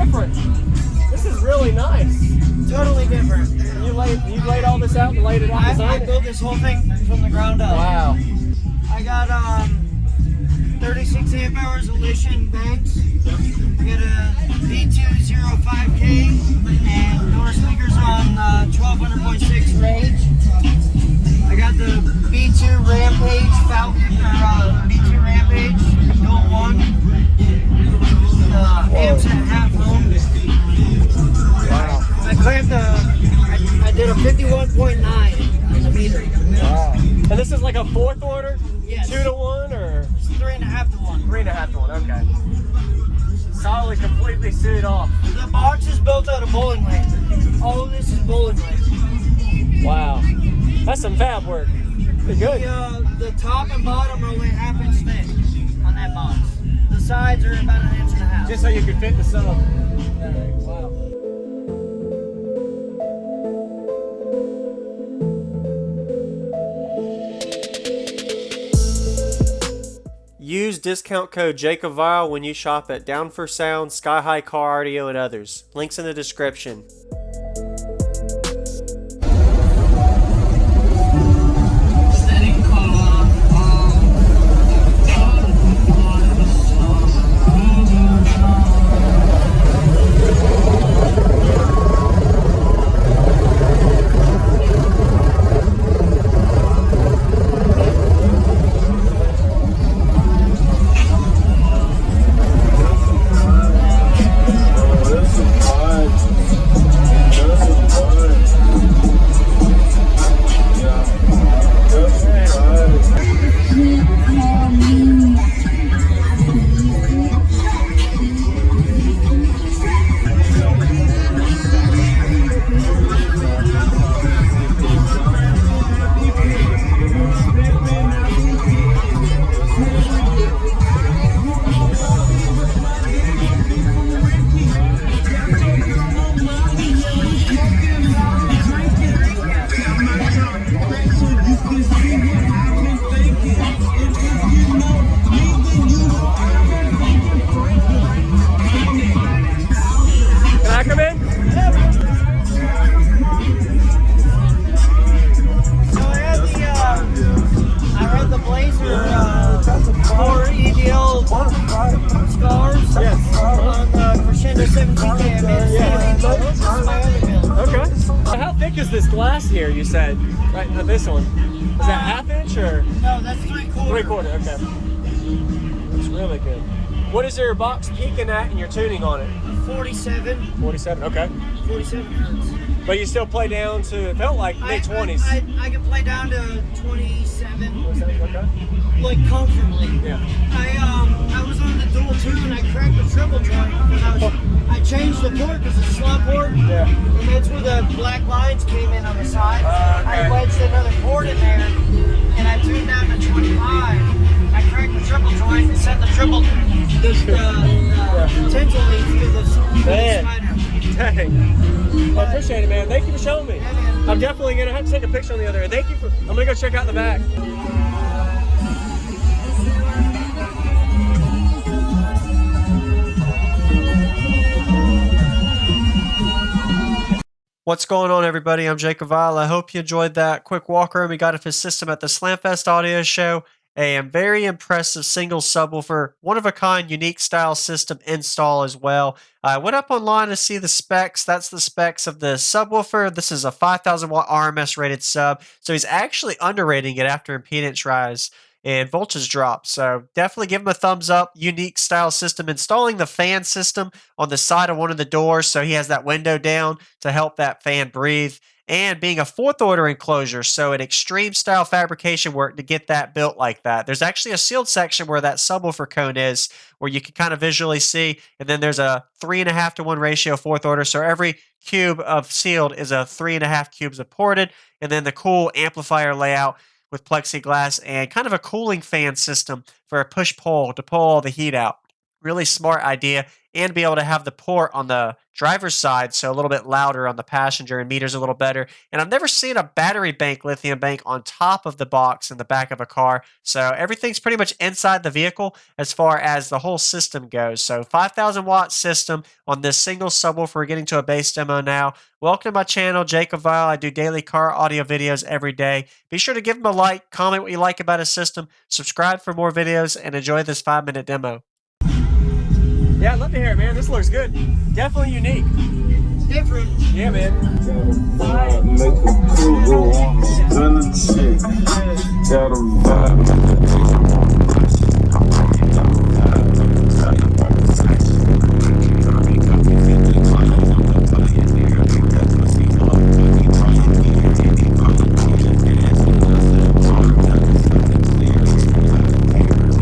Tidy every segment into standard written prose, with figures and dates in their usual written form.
different. This is really nice. Totally different. You laid all this out and laid it out. I built this whole thing from the ground up. Wow. I got 36 amp hour resolution banks. I got a B205K and door speakers on 1200.6 range. I got the B2 Rampage Falcon or B2 Rampage Dual 1. Amps at half home. Wow. I clamped I did a 51.9 in the meter. Wow. And this is like a fourth order? Yes. 2 to 1 or? It's 3.5 to 1. 3.5 to 1, okay. Solid, completely suited off. The box is built out of bowling lanes. All of this is bowling lanes. Wow. That's some fab work. Pretty good. The top and bottom are only ½ inch thick on that box. The sides are about 1.5 inches. Just so you can fit the sub. Wow. Use discount code JacobViral when you shop at Down for Sound, SkyHigh Car Audio, and others. Links in the description. Is this glass here, you said? Right, this one. Is that ½ inch or? No, that's 3/4. 3/4, okay. It's really good. What is your box peaking at and your tuning on it? 47. 47, okay. 47 hertz. But you still play down to, it felt like mid-20s. I can play down to 27. 27, okay. Like comfortably. Yeah. I was on the dual 2 and I cracked the triple joint because I changed the port because it's slot port. Yeah. And that's where the black lines came in on the side. Okay. I wedged another port in there and I tuned down to 25. I cracked the triple joint and set the triple potential leads to the spider. Dang. I appreciate it, man. Thank you for showing me. Yeah, man. I'm definitely going to have to take a picture on the other end. Thank you for, I'm going to go check out the back. What's going on, everybody? I'm JacobViral. I hope you enjoyed that quick walk around we got of his system at the Slamfest audio show. A very impressive single subwoofer, one-of-a-kind, unique style system install as well. I went up online to see the specs. That's the specs of the subwoofer. This is a 5,000 watt RMS rated sub, so he's actually underrating it after impedance rise and voltage drop. So definitely give him a thumbs up. Unique style system. Installing the fan system on the side of one of the doors so he has that window down to help that fan breathe. And being a fourth order enclosure, so an extreme style fabrication work to get that built like that. There's actually a sealed section where that subwoofer cone is, where you can kind of visually see, and then there's a 3.5 to 1 ratio fourth order, so every cube of sealed is a 3.5 cubes of ported, and then the cool amplifier layout with plexiglass and kind of a cooling fan system for a push-pull to pull all the heat out. Really smart idea. and be able to have the port on the driver's side, so a little bit louder on the passenger and meters a little better. And I've never seen a battery bank lithium bank on top of the box in the back of a car. So everything's pretty much inside the vehicle as far as the whole system goes. So 5,000 watt system on this single subwoofer. We're getting to a bass demo now. Welcome to my channel, JacobViral. I do daily car audio videos every day. Be sure to give them a like, comment what you like about a system, subscribe for more videos, and enjoy this 5-minute demo. Yeah, I'd love to hear it, man. This looks good. Definitely unique. Different. Yeah, man. Make a cool go on the chick. Got a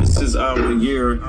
This is our year.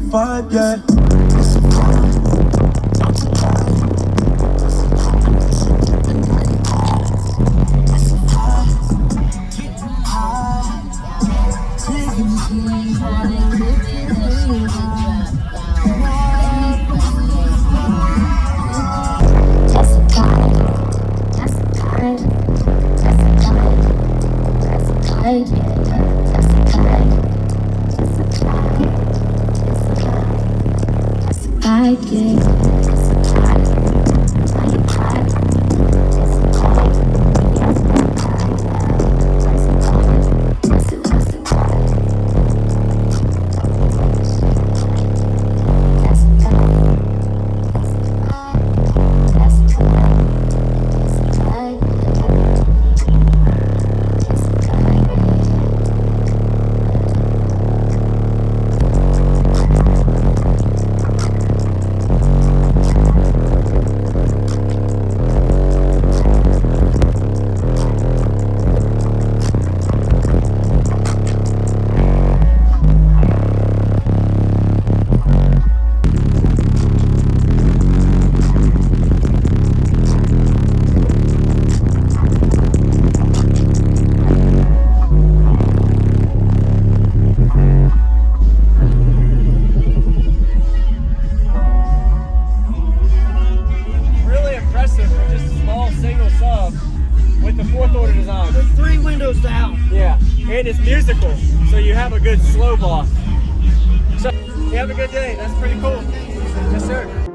Vibe, yeah. and it's musical, so you have a good slow boss. So you have a good day. That's pretty cool. Yes, sir.